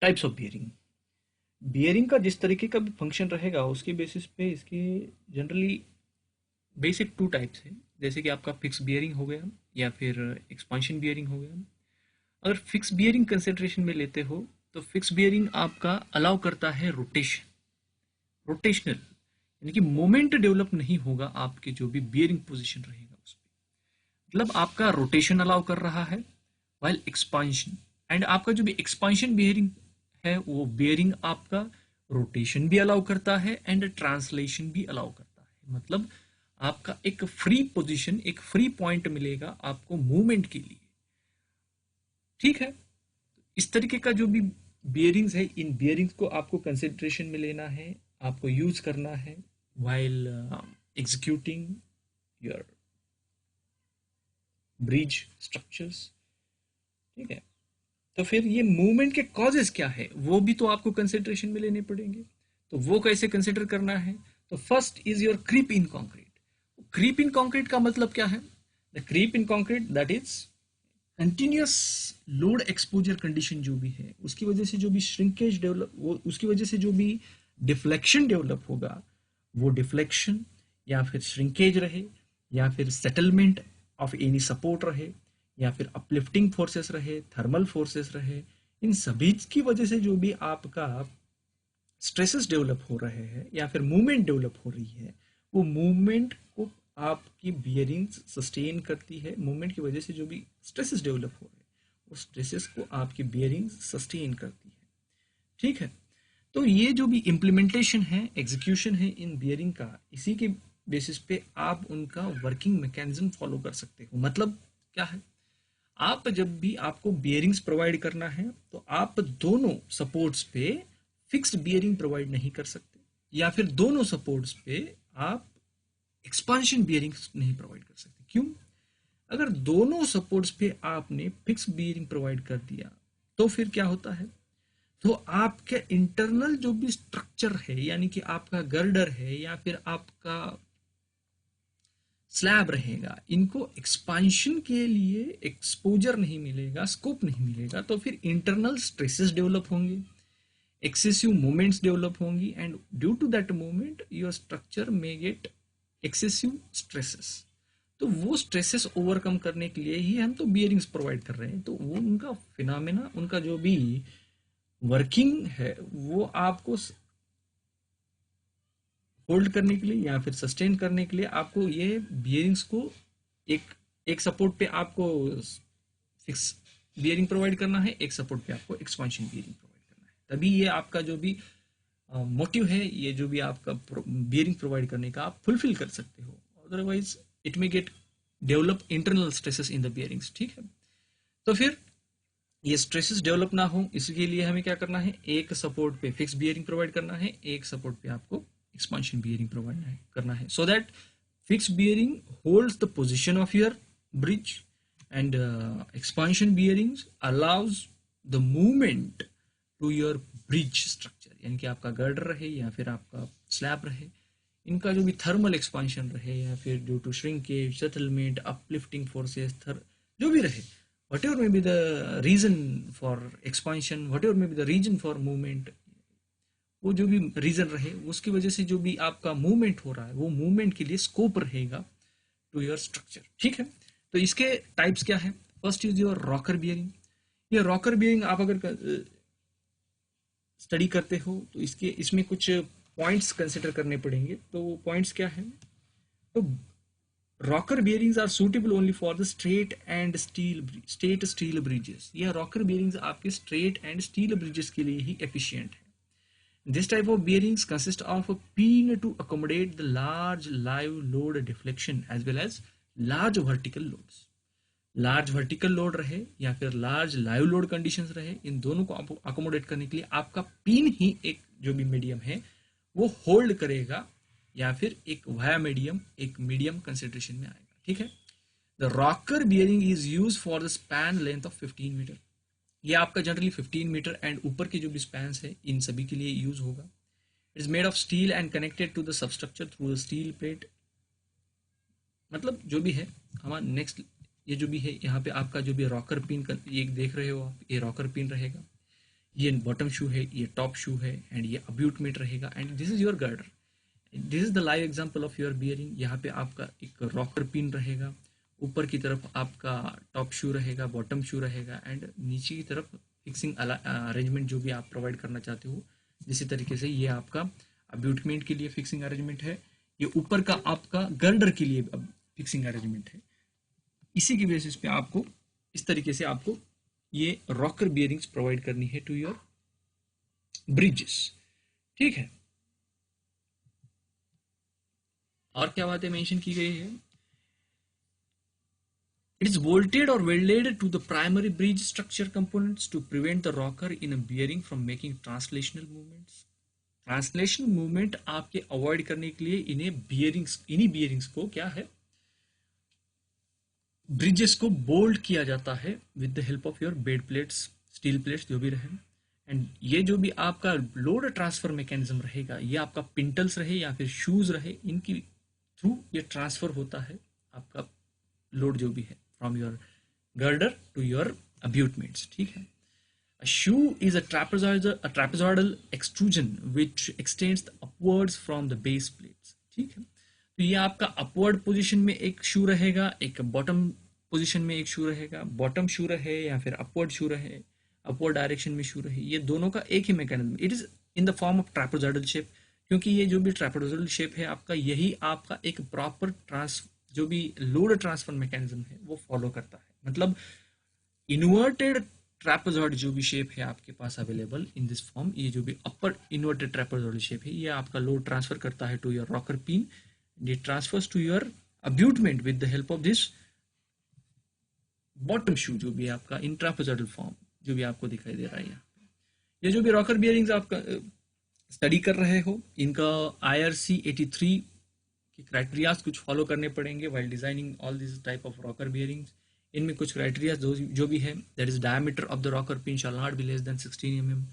Types of bearing. Bearing का जिस तरीके का भी फंक्शन रहेगा उसके बेसिस पे इसके जनरली बेसिक टू टाइप्स है। जैसे कि आपका फिक्स बियरिंग हो गया या फिर एक्सपांशन बियरिंग हो गया। अगर फिक्स बियरिंग कंसिडरेशन में लेते हो तो फिक्स बियरिंग आपका अलाउ करता है रोटेशनल, यानी कि मोमेंट डेवलप नहीं होगा आपके जो भी बियरिंग पोजीशन रहेगा उस पे। मतलब आपका रोटेशन अलाउ कर रहा है वाइल एक्सपांशन। एंड आपका जो भी एक्सपांशन बियरिंग है वो बियरिंग आपका रोटेशन भी अलाउ करता है एंड ट्रांसलेशन भी अलाउ करता है। मतलब आपका एक फ्री पोजीशन, एक फ्री पॉइंट मिलेगा आपको मूवमेंट के लिए। ठीक है, इस तरीके का जो भी बियरिंग्स है, इन बियरिंग्स को आपको कंसिडरेशन में लेना है, आपको यूज करना है while executing your bridge structures. ठीक है, तो फिर ये मूवमेंट के कॉजेस क्या है वो भी तो आपको कंसिडरेशन में लेने पड़ेंगे। तो वो कैसे कंसिडर करना है? तो first is your creep in concrete. Creep in concrete का मतलब क्या है? The creep in concrete that is continuous load exposure condition जो भी है उसकी वजह से जो भी श्रिंकेज डेवलप, वो उसकी वजह से जो भी डिफ्लेक्शन डेवलप होगा, वो डिफ्लेक्शन या फिर श्रिंकेज रहे या फिर सेटलमेंट ऑफ एनी सपोर्ट रहे या फिर अपलिफ्टिंग फोर्सेस रहे, थर्मल फोर्सेस रहे, इन सभी की वजह से जो भी आपका स्ट्रेसेस डेवलप हो रहे हैं या फिर मूवमेंट डेवलप हो रही है, वो मूवमेंट को आपकी बियरिंग सस्टेन करती है। मूवमेंट की वजह से जो भी स्ट्रेसेस डेवलप हो रहे हैं वो स्ट्रेसेस को आपकी बियरिंग सस्टेन करती है। ठीक है, तो ये जो भी इम्प्लीमेंटेशन है, एग्जीक्यूशन है इन बियरिंग का, इसी के बेसिस पे आप उनका वर्किंग मैकेनिज्म फॉलो कर सकते हो। मतलब क्या है? आप जब भी आपको बियरिंग्स प्रोवाइड करना है तो आप दोनों सपोर्ट्स पे फिक्स्ड बियरिंग प्रोवाइड नहीं कर सकते, या फिर दोनों सपोर्ट्स पे आप एक्सपांशन बियरिंग्स नहीं प्रोवाइड कर सकते। क्यों? अगर दोनों सपोर्ट्स पे आपने फिक्स बियरिंग प्रोवाइड कर दिया तो फिर क्या होता है? तो आपके इंटरनल जो भी स्ट्रक्चर है, यानी कि आपका गर्डर है या फिर आपका स्लैब रहेगा, इनको एक्सपांशन के लिए एक्सपोजर नहीं मिलेगा, स्कोप नहीं मिलेगा, तो फिर इंटरनल स्ट्रेसेस डेवलप होंगे, एक्सेसिव मोमेंट्स डेवलप होंगी and due to that moment your structure में गेट एक्सेसिव स्ट्रेसेस। तो वो स्ट्रेसेस ओवरकम करने के लिए ही हम तो बियरिंग्स प्रोवाइड कर रहे हैं। तो वो उनका फिनोमेना, उनका जो भी वर्किंग है वो आपको होल्ड करने के लिए या फिर सस्टेन करने के लिए आपको ये बियरिंग्स को एक एक सपोर्ट पे आपको फिक्स बियरिंग प्रोवाइड करना है, एक सपोर्ट पे आपको एक्सपांशन बियरिंग प्रोवाइड करना है। तभी ये आपका जो भी मोटिव है, ये जो भी आपका बियरिंग प्रोवाइड करने का, आप फुलफिल कर सकते हो। Otherwise it may get develop internal stresses in the bearings. ठीक है, तो फिर ये स्ट्रेसेस डेवलप ना हो इसके लिए हमें क्या करना है? एक सपोर्ट पे फिक्स बियरिंग प्रोवाइड करना है, एक सपोर्ट पे आपको एक्सपांशन बियरिंग प्रोवाइड करना है, so that fix bearing holds the position of your bridge and expansion bearings allows the movement to your bridge structure, यानी कि आपका गर्डर रहे या फिर आपका स्लैब रहे, इनका जो भी थर्मल एक्सपांशन रहे या फिर due to shrinkage, settlement, uplifting forces, जो भी रहे, whatever may be the reason for expansion, whatever may be the reason for movement, वो जो भी रीजन रहे उसकी वजह से जो भी आपका मूवमेंट हो रहा है वो मूवमेंट के लिए स्कोप रहेगा टू योर स्ट्रक्चर। ठीक है, तो इसके टाइप्स क्या है? First is your rocker bearing. ये रॉकर बियरिंग आप अगर स्टडी करते हो तो इसके इसमें कुछ पॉइंट्स कंसिडर करने पड़ेंगे। तो वो पॉइंट्स क्या है? तो rocker bearings are suitable only for the straight steel bridges। यह रॉकर bearings आपके straight and steel bridges के लिए ही efficient है। This type of bearings consist of a pin to accommodate the large live load deflection as well as large vertical loads। Large vertical load रहे या फिर large live load conditions रहे, इन दोनों को accommodate करने के लिए आपका पिन ही एक जो भी मीडियम है वो होल्ड करेगा, या फिर एक वाया मीडियम, एक मीडियम कंसिडरेशन में आएगा। ठीक है, the rocker bearing is use for the span length of 15 metre. ये आपका जनरली 15 मीटर एंड ऊपर के जो भी स्पैन्स है इन सभी के लिए यूज होगा। It is made of steel and connected to the substructure through the steel plate. मतलब जो भी है हमारा नेक्स्ट, ये जो भी है यहाँ पे आपका जो भी रॉकर पिन ये देख रहे हो आप, ये रॉकर पिन रहेगा। ये बॉटम शू है, ये टॉप शू है, एंड ये अब्यूटमेंट रहेगा, and this is your girder. This is the live example of your bearing. यहाँ पे आपका एक रॉकर पिन रहेगा, ऊपर की तरफ आपका टॉप शू रहेगा, बॉटम शू रहेगा, एंड नीचे की तरफ फिक्सिंग अरेंजमेंट जो भी आप प्रोवाइड करना चाहते हो। इसी तरीके से ये आपका अब्यूटमेंट के लिए फिक्सिंग अरेंजमेंट है, ये ऊपर का आपका गर्डर के लिए फिक्सिंग अरेंजमेंट है। इसी की बेसिस पे आपको इस तरीके से आपको ये रॉकर बियरिंग्स प्रोवाइड करनी है टू योर ब्रिजेस। ठीक है, और क्या बातें मेंशन की गई है? It is bolted or welded to the primary bridge structure components to prevent the rocker in a bearing from making translational movements. Translational movement आपके अवॉइड करने के लिए इन्हीं बियरिंग्स को क्या है, ब्रिजेस को बोल्ड किया जाता है with the help of your bed plates, steel plates जो भी रहे। एंड ये जो भी आपका लोड ट्रांसफर मैकेनिज्म रहेगा, ये आपका पिंटल्स रहे या फिर शूज रहे, इनकी थ्रू ये ट्रांसफर होता है आपका लोड जो भी है from your girder to your abutments. ठीक है, a shoe is a trapezoidal extrusion which extends upwards from the base plates। ठीक है, तो ये आपका अपवर्ड पोजीशन में एक शू रहेगा, एक बॉटम पोजीशन में एक शू रहेगा। बॉटम शू रहे या फिर अपवर्ड शू रहे, अपवर्ड डायरेक्शन में शू रहे, ये दोनों का एक ही mechanism. It is in the form of trapezoidal shape, क्योंकि ये जो भी ट्रापेजॉइडल शेप है आपका, यही आपका एक प्रॉपर जो भी लोड ट्रांसफर मैकेनिज्म है वो फॉलो करता है। मतलब इन्वर्टेड ट्रैपेजॉइड जो भी शेप है आपके पास अवेलेबल इन दिस फॉर्म, ये जो भी अपर इन्वर्टेड ट्रैपेजॉइड शेप है, ये आपका लोड ट्रांसफर करता है to your rocker pin, it transfers to your abutment with the help of this bottom shoe जो भी आपका इन ट्रापेजॉइडल फॉर्म जो भी आपको दिखाई दे रहा है। ये जो भी रॉकर बियरिंग्स आपका स्टडी कर रहे हो, इनका IRC 83 के क्राइटेरियाज कुछ फॉलो करने पड़ेंगे while designing all this type of rocker bearings. इनमें कुछ क्राइटेरिया जो भी है, that is diameter of the rocker pin shall not be less then 16 mm।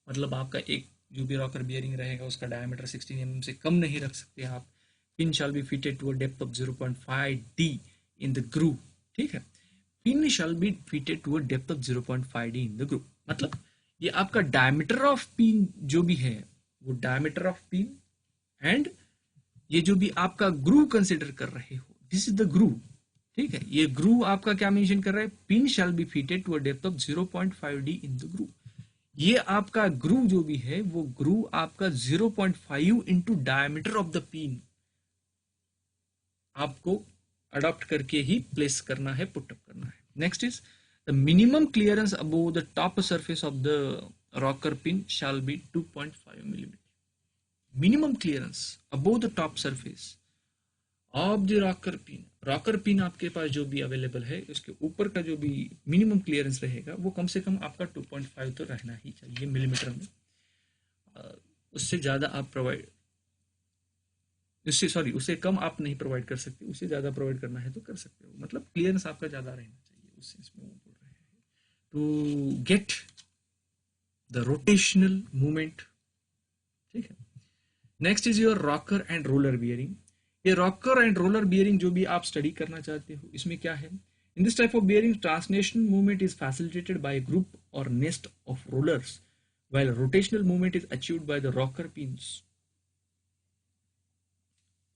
मतलब आपका एक जो भी रॉकर बियरिंग रहेगा उसका डायमीटर 16 mm से कम नहीं रख सकते आप। Pin shall be fitted to a depth of 0.5 D in the groove. ठीक है, pin shall be fitted to a depth of 0.5 D in the groove. मतलब ये आपका डायमीटर ऑफ पिन जो भी है वो डायमीटर ऑफ पिन, एंड ये जो भी आपका ग्रूव कंसिडर कर रहे हो, दिस इज द ग्रूव। ठीक है, ये ग्रूव आपका क्या मेंशन कर रहा है, pin shall be fitted to a depth of 0.5 D in the groove. ये आपका ग्रूव जो भी है वो ग्रूव आपका 0.5 into diameter of the pin आपको अडॉप्ट करके ही प्लेस करना है, पुटअप करना है। Next is the minimum clearance above the top surface of the rocker pin shall B 2.5 mm। Minimum clearance above the top surface of the rocker pin. Rocker pin आपके पास जो भी available है उसके ऊपर का जो भी मिनिमम क्लियरेंस रहेगा वो कम से कम आपका 2.5 तो रहना ही चाहिए मिलीमीटर में। उससे ज़्यादा आप प्रोवाइड उससे कम आप नहीं प्रोवाइड कर सकते, उससे ज़्यादा प्रोवाइड करना है तो कर सकते हो। मतलब क्लियरेंस आपका ज़्यादा रहना चाहिए, उससे इसमें वो बोल रहे हैं to get the rotational movement. ठीक है, next is your rocker and roller bearing. ये रॉकर एंड रोलर बियरिंग जो भी आप स्टडी करना चाहते हो, इसमें क्या है, in this type of bearing translational movement is facilitated by group और nest of rollers while rotational movement is achieved by the rocker pins।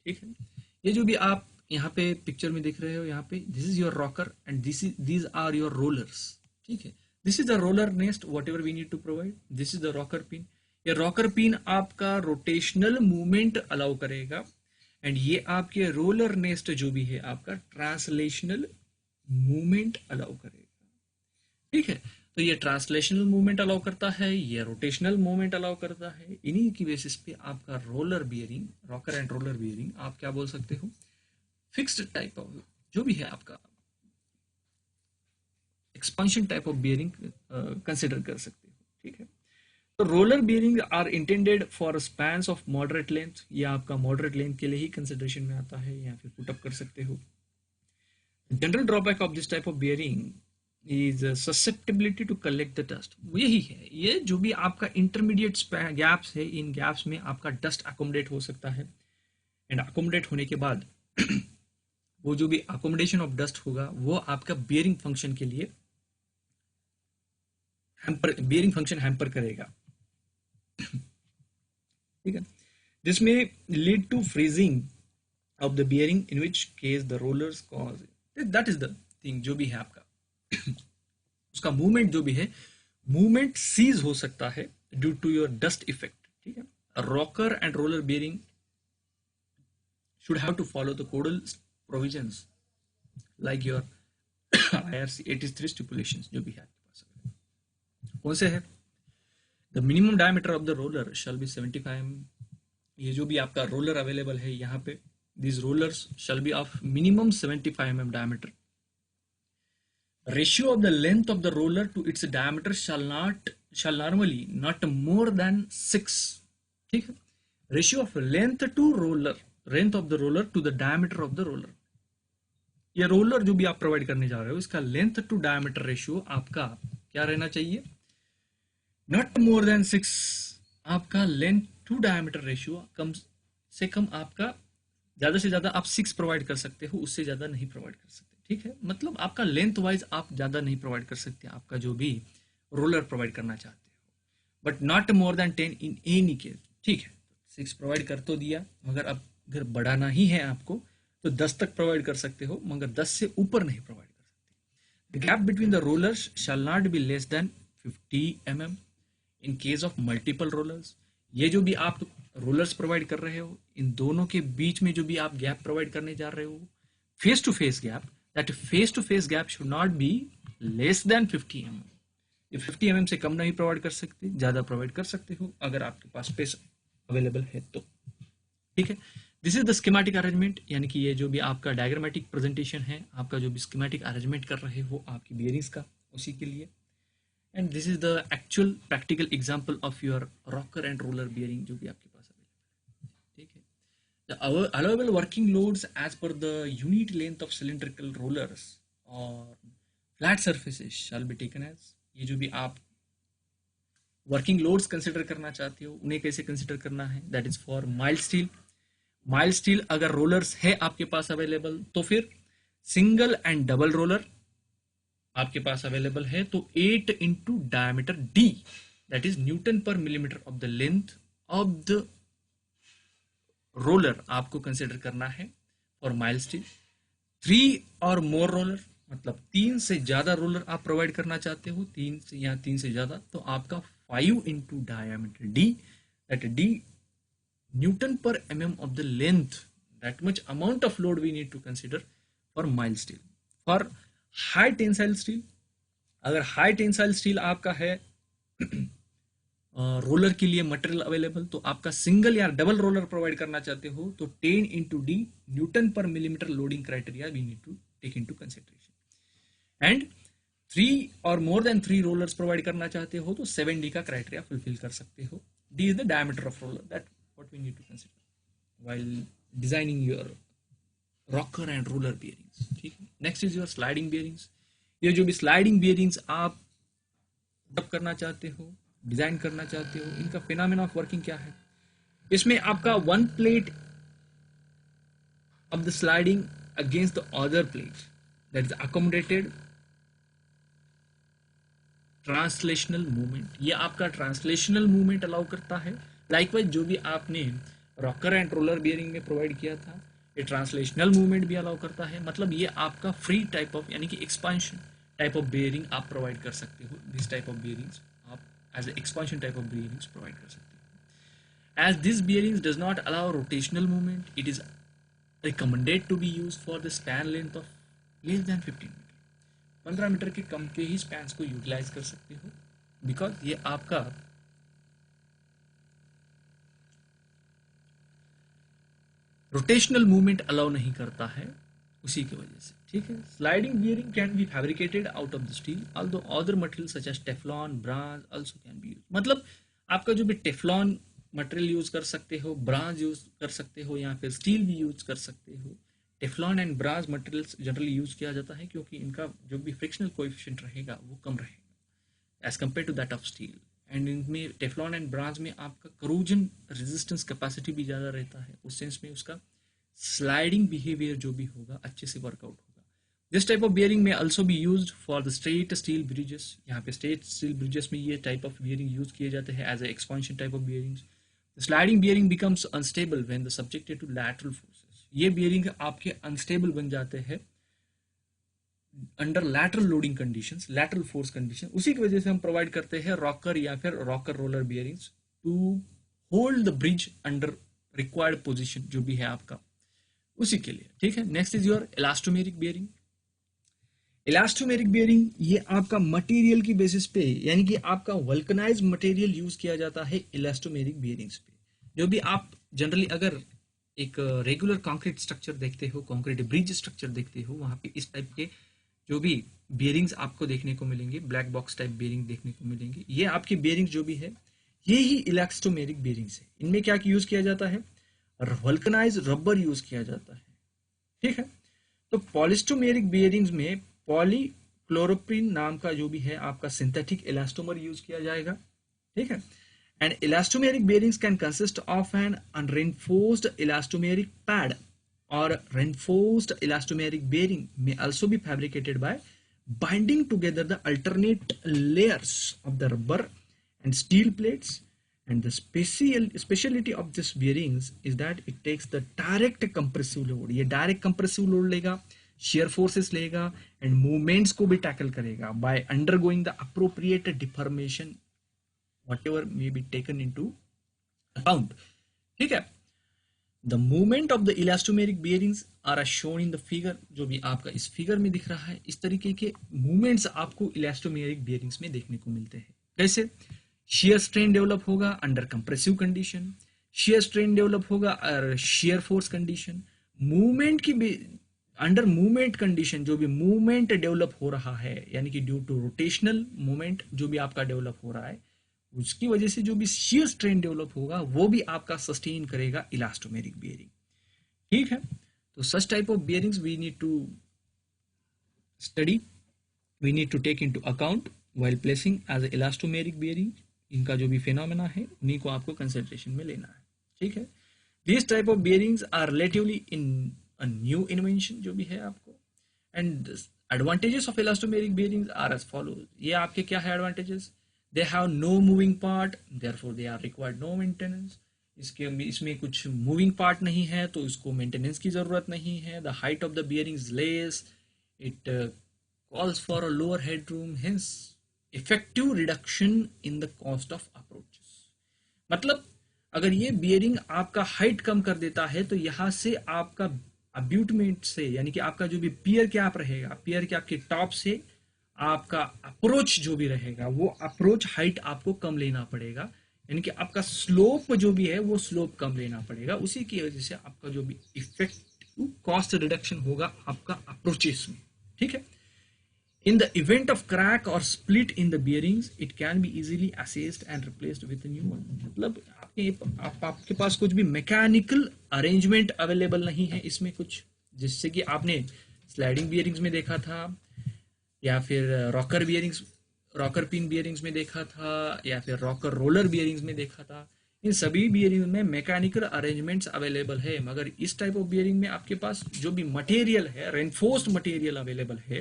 ठीक है, ये जो भी आप यहाँ पे पिक्चर में देख रहे हो, यहाँ पे this is your rocker and these are your rollers। ठीक है, this is the roller nest whatever we need to provide, this is the rocker pin. ये रॉकर पिन आपका रोटेशनल मूवमेंट अलाउ करेगा, एंड ये आपके roller nest जो भी है आपका ट्रांसलेशनल मूवमेंट अलाउ करेगा। ठीक है, तो ये ट्रांसलेशनल मूवमेंट अलाउ करता है, ये रोटेशनल मूवमेंट अलाउ करता है। इन्हीं की बेसिस पे आपका roller bearing, rocker and roller bearing आप क्या बोल सकते हो, फिक्स्ड टाइप ऑफ जो भी है आपका expansion type of bearing consider कर सकते हो। ठीक है, तो roller bearing are intended for spans of moderate length, ये आपका मॉडरेट लेंथ के लिए ही कंसिडरेशन में आता है, या फिर पुटअप कर सकते हो। General drawback of this type of bearing is susceptibility to collect the dust. यही है, ये जो भी आपका इंटरमीडिएट गैप्स है, इन गैप्स में आपका डस्ट अकोमोडेट हो सकता है, एंड अकोमोडेट होने के बाद वो जो भी अकोमोडेशन ऑफ डस्ट होगा वो आपका बियरिंग फंक्शन के लिए हैम्पर, बियरिंग फंक्शन हैम्पर करेगा, ठीक है। This may lead to freezing of the bearing, in which case the rollers cause, that is the thing जो भी है आपका उसका मूवमेंट जो भी है, मूवमेंट सीज हो सकता है due to your dust effect, ठीक है। Rocker and roller bearing should have to follow the codal provisions like your IRC 83 stipulations जो भी है आपके पास। कौन से है? The minimum diameter of the roller shall be 75 mm। ये जो भी आपका रोलर अवेलेबल है यहाँ पे, these rollers shall be of minimum 75 mm diameter। Ratio of the length of the roller to its diameter shall normally not more than 6, ठीक है। Ratio of length to roller, length of the roller to the diameter of the roller, ये roller जो भी आप provide करने जा रहे हो इसका लेंथ टू डायमीटर रेशियो आपका क्या रहना चाहिए? Not more than 6। आपका लेंथ टू डायमीटर रेशियो कम से कम आपका, ज्यादा से ज्यादा आप 6 प्रोवाइड कर सकते हो, उससे ज्यादा नहीं प्रोवाइड कर सकते, ठीक है। मतलब आपका लेंथ वाइज आप ज्यादा नहीं प्रोवाइड कर सकते आपका जो भी रोलर प्रोवाइड करना चाहते हो, but not more than 10 in any case, ठीक है। 6 प्रोवाइड कर तो दिया, मगर अब अगर बढ़ाना ही है आपको तो 10 तक प्रोवाइड कर सकते हो, मगर 10 से ऊपर नहीं प्रोवाइड कर सकते। The gap between the rollers shall not be less than 50 mm in case of multiple rollers. ये जो भी आप रोलर्स प्रोवाइड कर रहे हो, इन दोनों के बीच में जो भी आप गैप प्रोवाइड करने जा रहे हो, face to face gap, that face to face gap should not be less than 50 mm। ये 50 mm से कम नहीं प्रोवाइड कर सकते, ज्यादा प्रोवाइड कर सकते हो अगर आपके पास स्पेस अवेलेबल है तो, ठीक है। This is the schematic arrangement, यानी कि ये जो भी आपका डायग्रामेटिक प्रेजेंटेशन है, आपका जो भी स्कीमेटिक अरेंजमेंट कर रहे हो आपकी बियरिंग्स का, उसी के लिए। And this is the actual practical example of your rocker and roller bearing जो भी आपके पास अवेलेबल है, ठीक है। The allowable working loads as per the unit length of cylindrical rollers और flat surfaces shall be taken as, ये जो भी आप वर्किंग लोड्स कंसिडर करना चाहते हो उन्हें कैसे कंसिडर करना है? That is for mild steel. Mild steel अगर रोलर्स है आपके पास अवेलेबल तो फिर सिंगल एंड डबल रोलर आपके पास अवेलेबल है तो 8 into diameter D, that is newton per millimetre of the length of the roller आपको कंसिडर करना है फॉर माइल्ड स्टील। 3 और मोर रोलर, मतलब 3 से ज्यादा रोलर आप प्रोवाइड करना चाहते हो, 3 से या 3 से ज्यादा, तो आपका 5 into diameter D, that D Newton per mm of the length, that much amount of load we need to consider for mild steel। For high tensile steel, अगर high tensile steel आपका है रोलर के लिए material available, तो आपका single या double roller provide करना चाहते हो तो 10 into D newton per millimetre loading criteria we need to take into consideration. And 3 और मोर देन 3 रोलर्स प्रोवाइड करना चाहते हो तो 7D का क्राइटेरिया फुलफिल कर सकते हो। D is the diameter of roller, that what we need to consider while designing your rocker and roller bearings, ठीक है। Next is your sliding bearings। ये जो भी स्लाइडिंग bearings आप डेवलप करना चाहते हो, डिजाइन करना चाहते हो, इनका फिनोमेना ऑफ वर्किंग क्या है? इसमें आपका one plate of the sliding against the other plate, that is accommodated translational movement. ये आपका ट्रांसलेशनल मूवमेंट अलाउ करता है। लाइकवाइज जो भी आपने रॉकर एंड रोलर बियरिंग में प्रोवाइड किया था, ये ट्रांसलेशनल मूवमेंट भी अलाउ करता है। मतलब ये आपका फ्री टाइप ऑफ, यानी कि एक्सपांशन टाइप ऑफ बियरिंग आप प्रोवाइड कर सकते हो। दिस टाइप ऑफ बियरिंग्स आप as expansion type of bearings provide कर सकते हो। As this bearings does not allow rotational movement, it is recommended to be use for the span length of less than 15 metre. 15 metre के कम के ही spans को utilise कर सकते हो, बिकॉज ये आपका रोटेशनल मूवमेंट अलाउ नहीं करता है, उसी की वजह से, ठीक है। Sliding bearing can be fabricated out of the steel, although other material such as Teflon, bronze also can be used. मतलब आपका जो भी टेफ्लॉन मटेरियल यूज कर सकते हो, ब्रांज यूज कर सकते हो, या फिर स्टील भी यूज कर सकते हो। Teflon and bronze materials generally use किया जाता है क्योंकि इनका जो भी फ्रिक्शनल कोएफिशिएंट रहेगा वो कम रहेगा as compare to that of steel. And इनमें टेफ्लॉन एंड ब्रांज में आपका करोजन रेजिस्टेंस कैपेसिटी भी ज़्यादा रहता है, उस सेंस में उसका स्लाइडिंग बिहेवियर जो भी होगा अच्छे से वर्कआउट होगा। दिस टाइप ऑफ बियरिंग में also be use for the straight steel bridges. यहाँ पे स्ट्रेट स्टील ब्रिजेस में ये टाइप ऑफ बियरिंग यूज किए जाते हैं as a expansion type of bearings. Sliding bearing becomes unstable when the subjected to lateral forces. ये bearing आपके unstable बन जाते हैं under lateral loading conditions, lateral force condition. उसी की वजह से हम प्रोवाइड करते हैं रॉकर या फिर rocker roller bearings to hold the bridge under required position जो भी है आपका, उसी के लिए। ठीक है, next is your elastomeric bearing. Elastomeric bearing ये आपका मटेरियल की बेसिस पे, यानी कि आपका वल्कनाइज्ड मटेरियल यूज किया जाता है इलास्टोमेरिक बियरिंग्स पे। जो भी आप जनरली अगर एक रेगुलर कंक्रीट स्ट्रक्चर देखते हो, कंक्रीट ब्रिज स्ट्रक्चर देखते हो, वहां पे इस टाइप के जो भी बियरिंग्स आपको देखने को मिलेंगे, ब्लैक बॉक्स टाइप बियरिंग देखने को मिलेंगे। ये आपके बियरिंग्स जो भी है ये ही इलास्टोमेरिक बियरिंग्स है। इनमें क्या यूज किया जाता है, वल्कनाइज रबर यूज किया जाता है। ठीक है, तो पॉलिस्टोमेरिक बियरिंग्स में पॉलीक्लोरोप्रीन नाम का जो भी है आपका सिंथेटिक इलास्टोमर यूज किया जाएगा। ठीक है, and elastomeric bearings can consist of an unreinforced elastomeric pad or reinforced elastomeric bearing may also be fabricated by binding together the alternate layers of the rubber and steel plates. And the speciality of this bearings is that it takes the direct compressive load. ये direct compressive load लेगा, shear forces लेगा, and movements को भी tackle करेगा by undergoing the appropriate deformation whatever may be taken into account. ठीक है, The movement of the elastomeric bearings are as shown in the figure। जो भी आपका इस फिगर में दिख रहा है, इस तरीके के मूवमेंट्स आपको इलास्टोमेरिक बियरिंग्स में देखने को मिलते हैं। कैसे, shear strain डेवलप होगा under compressive condition, shear strain develop होगा shear फोर्स कंडीशन, मूवमेंट की अंडर मूवमेंट कंडीशन जो भी मूवमेंट डेवलप हो रहा है, यानी कि ड्यू टू रोटेशनल मूवमेंट जो भी आपका डेवलप हो रहा है, उसकी वजह से जो भी shear strain डेवलप होगा वो भी आपका सस्टेन करेगा इलास्टोमेरिक बियरिंग। ठीक है, तो such type of bearings we need to study, we need to take into account while placing as elastomeric bearing. इनका जो भी फिनोमेना है उन्हीं को आपको कंसिडरेशन में लेना है। ठीक है, this type of bearings are relatively in a new invention जो भी है आपको। And advantages of elastomeric bearings are as follows. ये आपके क्या है advantages, they have no moving part therefore they are required no maintenance। इसमें कुछ मूविंग पार्ट नहीं है तो इसको मेंटेनेंस की जरूरत नहीं है। The height of the bearing is less, it calls for a lower headroom, hence effective reduction in the cost of approaches. मतलब अगर ये बियरिंग आपका हाइट कम कर देता है तो यहां से आपका अब्यूटमेंट से, यानी कि आपका जो भी पियर कैप रहेगा, पियर कैप के टॉप से आपका अप्रोच जो भी रहेगा वो अप्रोच हाइट आपको कम लेना पड़ेगा, यानी कि आपका स्लोप जो भी है वो स्लोप कम लेना पड़ेगा। उसी की वजह से आपका जो भी इफेक्टिव कॉस्ट रिडक्शन होगा आपका अप्रोचेस में। ठीक है, in the event of crack और split in the bearings it can be easily assessed and replaced with new one. मतलब आपके पास कुछ भी मैकेनिकल अरेंजमेंट अवेलेबल नहीं है इसमें कुछ, जिससे कि आपने स्लाइडिंग बियरिंग्स में देखा था या फिर rocker bearings, rocker pin bearings में देखा था या फिर रॉकर रोलर बियरिंग्स में देखा था। इन सभी बियरिंग में मैकेनिकल अरेंजमेंट्स अवेलेबल है, मगर इस टाइप ऑफ बियरिंग में आपके पास जो भी मटेरियल है, रेनफोर्स्ड मटेरियल अवेलेबल है,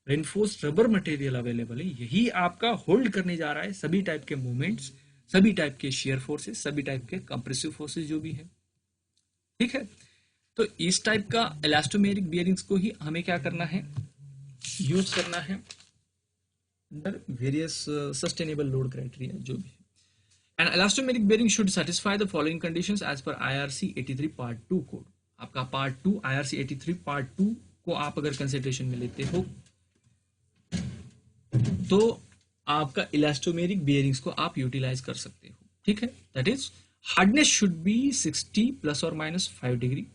रेनफोर्स्ड रबर मटेरियल अवेलेबल है, यही आपका होल्ड करने जा रहा है सभी टाइप के मूवमेंट्स, सभी टाइप के शेयर फोर्सेस, सभी टाइप के कंप्रेसिव फोर्सेस जो भी है। ठीक है, तो इस टाइप का इलास्टोमेरिक बियरिंग्स को ही हमें क्या करना है, यूज करना है under various sustainable load criteria जो भी है। And elastomeric bearing should satisfy the following conditions as per IRC 83 part 2 code. आपका पार्ट 2 IRC 83 पार्ट 2 को आप अगर कंसिडरेशन में लेते हो तो आपका इलास्टोमेरिक बेयरिंग्स को आप यूटिलाइज कर सकते हो। ठीक है, that is hardness should be 60 ±5 degree.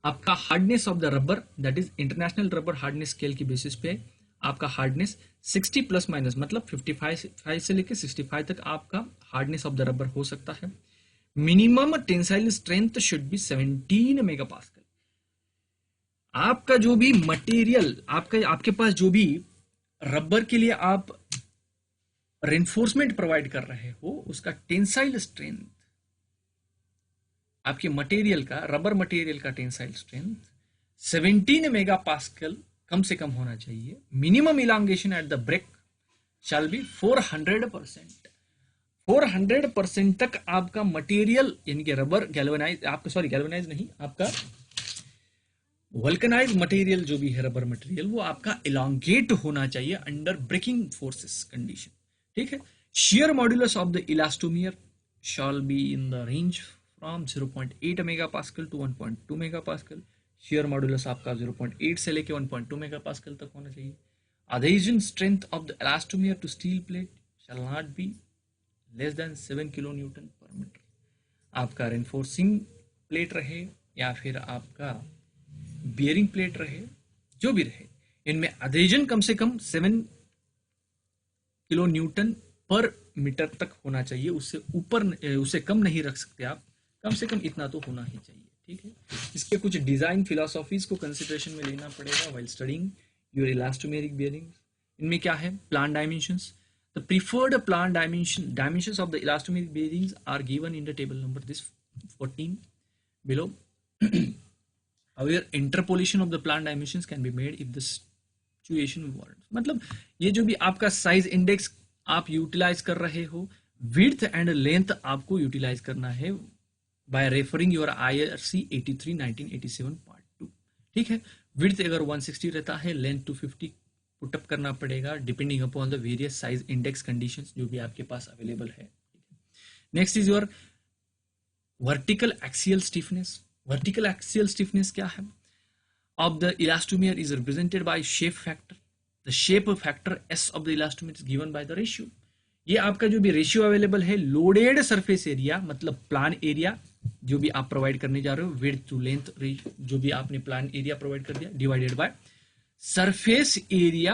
आपका hardness of the rubber, that is international rubber hardness scale की बेसिस पे आपका हार्डनेस 60 ± मतलब 55 से लेकर 65 तक आपका हार्डनेस ऑफ द रबर हो सकता है। Minimum tensile strength should be 17 megapascal. आपका जो भी मटेरियल, आपके पास जो भी रबर के लिए आप रेनफोर्समेंट प्रोवाइड कर रहे हो, उसका टेंसाइल स्ट्रेंथ, आपके मटेरियल का, रबर मटेरियल का टेंसाइल स्ट्रेंथ 17 मेगापास्कल कम से कम होना चाहिए. Minimum elongation at the break shall be 400%. 400% तक आपका मटेरियल यानी कि रबर गैल्वेनाइज, आपका सॉरी गैल्वेनाइज नहीं, आपका वल्कनाइज मटेरियल जो भी है रबर मटेरियल, वो आपका इलांगेट होना चाहिए अंडर ब्रेकिंग फोर्सेस कंडीशन. ठीक है. shear modulus of the elastomer shall be in the range from 0.8 megapascal to 1.2 megapascal. shear modulus आपका 0.8 से लेके 1.2 megapascal तक होना चाहिए. adhesion strength of the elastomer to steel plate shall not be less than 7 kilonewton per meter. आपका reinforcing plate रहे या फिर आपका बियरिंग प्लेट रहे, जो भी रहे, इनमें अधेजन कम से कम 7 किलो न्यूटन पर मीटर तक होना चाहिए. उससे ऊपर, उससे कम नहीं रख सकते आप, कम से कम इतना तो होना ही चाहिए. ठीक है. इसके कुछ डिजाइन फिलोसॉफीज को कंसिडरेशन में लेना पड़ेगा while studying your elastomeric bearings. इनमें क्या है? Plan dimensions. The preferred plan dimensions of the elastomeric bearings are given in the table number this 14 below. However, interpolation of the plan dimensions can be made if the situation warrants. मतलब ये जो भी आपका size index आप utilise कर रहे हो, width and length आपको यूटिलाइज करना है bye referring your IRC 83 1987 part 2. ठीक है. विड्थ अगर 160 रहता है, लेंथ 250 पुटअप करना पड़ेगा depending upon the various size index conditions जो भी आपके पास अवेलेबल है. Next is your vertical axial stiffness. Vertical axial stiffness क्या है? Of the elastomer is represented by shape factor. The shape factor S of the elastomer is given by the ratio. ये आपका जो भी रेशियो अवेलेबल है, loaded surface area मतलब plan area जो भी आप प्रोवाइड करने जा रहे हो, विड्थ टू लेंथ जो भी आपने प्लान एरिया प्रोवाइड कर दिया, divided by surface area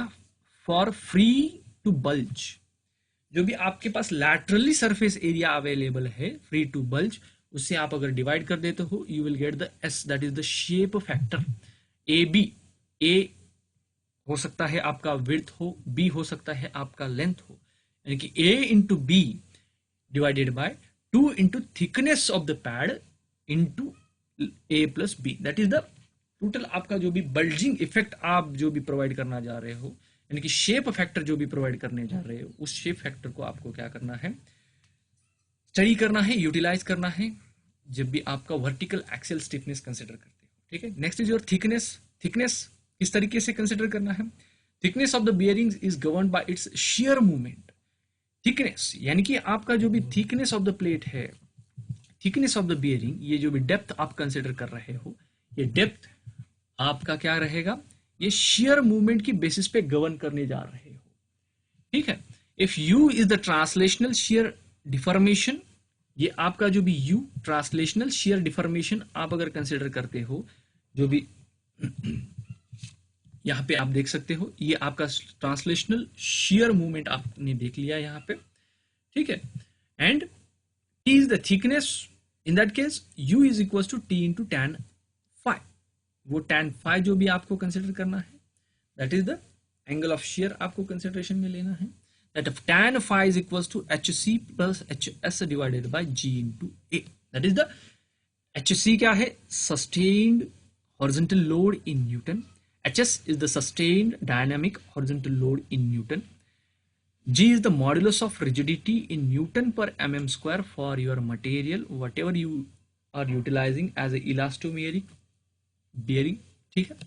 for free to bulge. जो भी आपके पास लैटरली सरफेस एरिया अवेलेबल है फ्री टू बल्ज, उससे आप अगर डिवाइड कर देते हो, you will get the S, that is the shape factor. AB, A हो सकता है आपका विड्थ हो, B हो सकता है आपका लेंथ हो, यानी कि A into B divided by 2 into thickness of the pad into A plus B. That is the total आपका जो भी बल्जिंग इफेक्ट आप जो भी प्रोवाइड करना जा रहे हो, यानी कि शेप फैक्टर जो भी प्रोवाइड करने जा रहे हो, उस शेप फैक्टर को आपको क्या करना है? स्टडी करना है, यूटिलाइज करना है जब भी आपका वर्टिकल एक्सियल स्टिफनेस कंसिडर करते हो. ठीक है. Next is your thickness. Thickness किस तरीके से कंसिडर करना है? Thickness of the bearings is governed bye it's shear movement. Thickness यानी कि आपका जो भी थिकनेस ऑफ द प्लेट है, थिकनेस ऑफ द बियरिंग, ये जो भी डेप्थ आप कंसिडर कर रहे हो, ये डेप्थ आपका क्या रहेगा? ये शियर मूवमेंट की बेसिस पे गवर्न करने जा रहे हो. ठीक है. If U is the translational shear deformation, ये आपका जो भी U ट्रांसलेशनल शियर डिफॉर्मेशन आप अगर कंसिडर करते हो, जो भी यहां पे आप देख सकते हो, ये आपका ट्रांसलेशनल शियर मूवमेंट आपने देख लिया यहां पे. ठीक है. And T is the thickness. In that case U is equal to T into tan phi. वो tan phi जो भी आपको कंसिडर करना है, that is the angle of shear आपको कंसिडरेशन में लेना है. That of tan phi is equals to HC plus HS divided by G into A. That is the HC क्या है? Sustained horizontal load in Newton. HS is the sustained dynamic horizontal load in Newton. G is the modulus of rigidity in Newton per mm square for your material, whatever you are utilizing as a elastomeric bearing. ठीक है.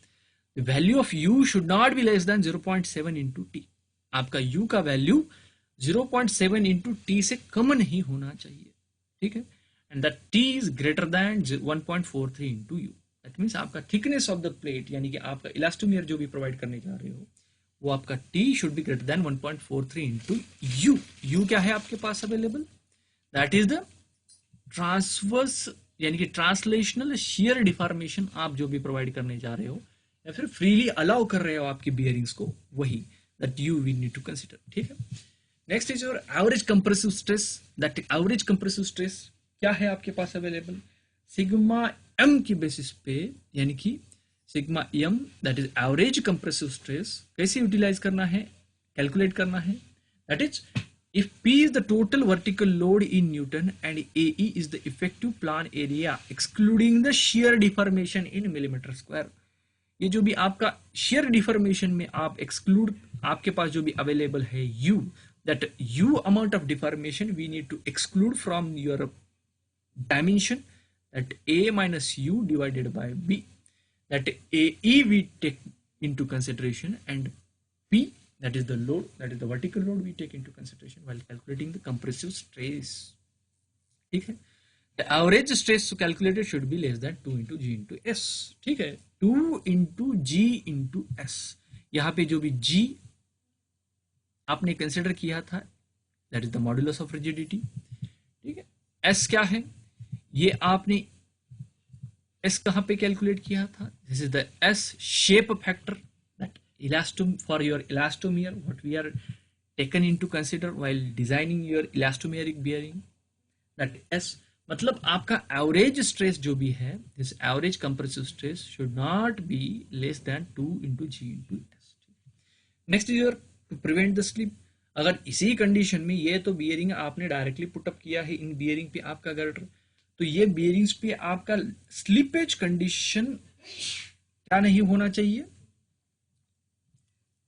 The value of U should not be less than 0.7 into T. आपका U का value 0.7 into T से कम नहीं होना चाहिए. ठीक है. And the T is greater than 1.43 into U. That means आपका थिकनेस ऑफ द प्लेट यानी कि आपका इलास्टोमियर जो भी प्रोवाइड करने जा रहे हो, वो आपका T should be greater than 1.43 into U. U क्या है आपके पास available? That is the transverse यानी कि ट्रांसलेशनल शियर डिफॉर्मेशन आप जो भी प्रोवाइड करने जा रहे हो या फिर फ्रीली अलाउ कर रहे हो आपकी बियरिंग्स को, वही that you we need to consider. ठीक है. Next is your average compressive stress. That average compressive stress क्या है आपके पास अवेलेबल? सिग्मा m की बेसिस पे, यानी कि sigma m that is average compressive stress. कैसे यूटिलाइज करना है, कैलकुलेट करना है? That is if P is the total vertical load in Newton and AE is the effective plan area excluding the shear deformation in millimeter square. ये जो भी आपका share deformation में आप एक्सक्लूड, आपके पास जो भी अवेलेबल है you, that u amount of deformation we need to exclude from your dimension, that a minus u divided by b, that ae we take into consideration, and p, that is the load, that is the vertical load, we take into consideration while calculating the compressive stress. ठीक है, the average stress calculated should be less than 2 into g into s. ठीक है, 2 into g into s. यहाँ पे जो भी g आपने consider किया था, that is the modulus of rigidity. ठीक है, एस क्या है, ये आपने एस कहां पे कैलकुलेट किया था, this is the S shape factor, that elastomer for your elastomer what we are taken into consider while designing your elastomeric bearing, that S. मतलब आपका एवरेज स्ट्रेस जो भी है, this average compressive stress should not be less than 2 into g into s. Next is your to prevent the slip. अगर इसी condition में ये तो बियरिंग आपने डायरेक्टली पुटअप किया है इन बियरिंग पे आपका गर्डर, तो ये बियरिंग्स पे आपका स्लिपेज कंडीशन क्या नहीं होना चाहिए,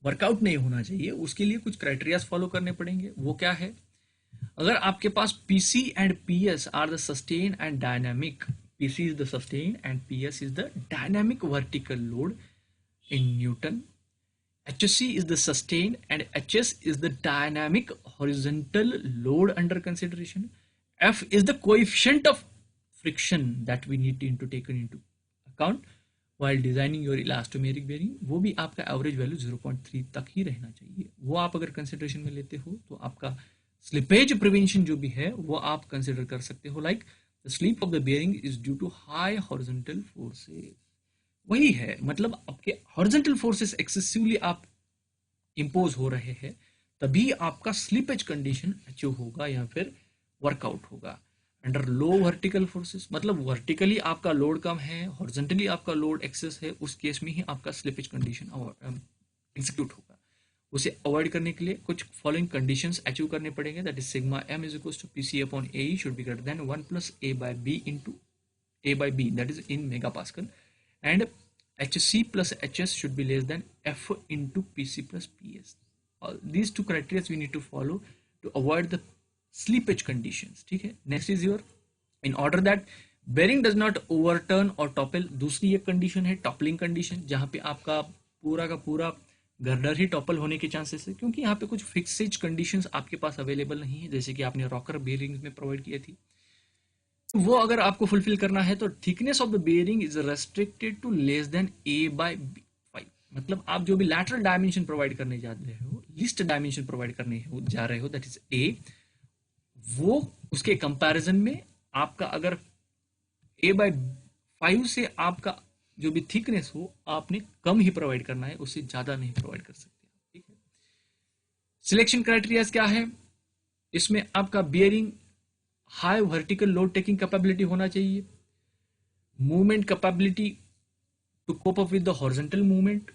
वर्कआउट नहीं होना चाहिए. उसके लिए कुछ क्राइटेरियाज फॉलो करने पड़ेंगे. वो क्या है, अगर आपके पास PC and PS are the sustain and dynamic, PC is the sustain and PS is the dynamic vertical load in Newton, HC is the sustained and HS is the dynamic horizontal load under consideration. F is the coefficient of friction that we need to take into account while designing your elastomeric bearing. वो भी आपका average value 0.3 तक ही रहना चाहिए. वो आप अगर consideration में लेते हो तो आपका स्लिपेज प्रिवेंशन जो भी है वो आप कंसिडर कर सकते हो. Like the slip of the bearing is due to high horizontal forces. वही है, मतलब आपके हॉरिजॉन्टल फोर्सेस एक्सेसिवली आप इंपोज हो रहे हैं, तभी आपका स्लिपेज कंडीशन अचीव होगा या फिर वर्कआउट होगा. अंडर लो वर्टिकल फोर्सेस, मतलब वर्टिकली आपका लोड कम है, हॉरिजॉन्टली आपका लोड एक्सेस है, उस केस में ही आपका स्लिपेज कंडीशन एग्जीक्यूट होगा. उसे अवॉइड करने के लिए कुछ फॉलोइंग कंडीशंस अचीव करने पड़ेंगे. That is sigma m is equals to PC upon A should be greater than 1 plus A by B into a by b, that is in megapascal, and HC plus HS should be less than F into PC plus PS. These two criteria we need to follow to avoid the slippage conditions. ठीक है, next is your, in order that bearing does not overturn or topple. दूसरी एक condition है toppling condition, जहाँ पे आपका पूरा का पूरा गर्डर ही टॉपल होने के चांसेस है, क्योंकि यहाँ पे कुछ फिक्सेज कंडीशंस आपके पास अवेलेबल नहीं है, जैसे कि आपने रॉकर बेयरिंग में प्रोवाइड की थी. वो अगर आपको फुलफिल करना है तो thickness of the bearing is restricted to less than a by 5. मतलब आप जो भी लैटरल डायमेंशन प्रोवाइड करने जा रहे हो, लिस्ट डायमेंशन प्रोवाइड करने जा रहे हो, दैट इज a, वो उसके कंपैरिजन में आपका अगर a बाय 5 से आपका जो भी थिकनेस हो आपने कम ही प्रोवाइड करना है, उससे ज्यादा नहीं प्रोवाइड कर सकते. ठीक है, सिलेक्शन क्राइटेरिया क्या है, इसमें आपका bearing high vertical load taking capability होना चाहिए, movement capability to cope up with the horizontal movement,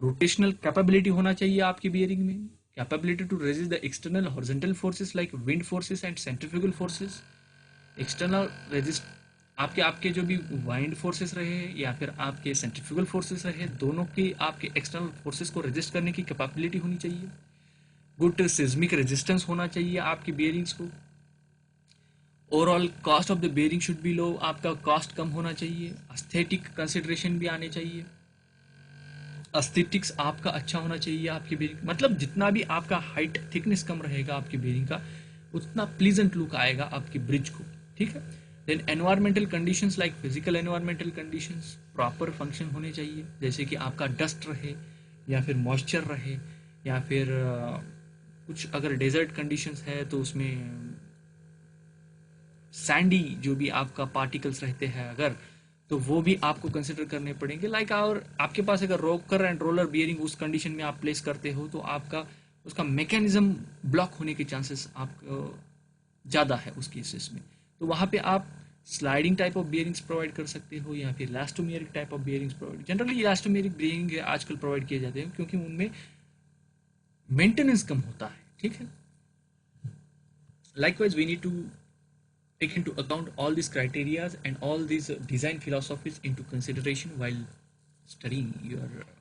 rotational capability होना चाहिए आपकी बियरिंग में, capability to resist the external horizontal forces like wind forces and centrifugal forces. External resist आपके जो भी wind forces रहे या फिर आपके सेंट्रीफ्यूगल फोर्सेस रहे, दोनों के आपके एक्सटर्नल फोर्सेस को रेजिस्ट करने की कैपेबिलिटी होनी चाहिए. गुड सिस्मिक रेजिस्टेंस होना चाहिए आपकी बियरिंग्स को. Overall cost of the bearing should be low, आपका कॉस्ट कम होना चाहिए. एस्थेटिक कंसिडरेशन भी आने चाहिए, एस्थेटिक्स आपका अच्छा होना चाहिए आपकी बेयरिंग, मतलब जितना भी आपका हाइट थिकनेस कम रहेगा आपकी बेयरिंग का, उतना प्लीजेंट लुक आएगा आपकी ब्रिज को. ठीक है, then environmental conditions like physical environmental conditions proper function होने चाहिए, जैसे कि आपका डस्ट रहे या फिर मॉइस्चर रहे या फिर कुछ अगर डेजर्ट कंडीशंस है तो उसमें सैंडी जो भी आपका पार्टिकल्स रहते हैं अगर, तो वो भी आपको कंसिडर करने पड़ेंगे. लाइक और आपके पास अगर रोकर एंड रोलर बियरिंग उस कंडीशन में आप प्लेस करते हो तो आपका उसका मैकेनिज्म ब्लॉक होने के चांसेस आपको ज़्यादा है उस केसेस में. तो वहाँ पे आप sliding type of bearings provide कर सकते हो या फिर elastomeric type of bearings provide, generally elastomeric bearing आजकल प्रोवाइड किए जाते हैं क्योंकि उनमें मेंटेनेंस कम होता है. ठीक है, likewise we need to take into account all these criteria and all these design philosophies into consideration while studying, you are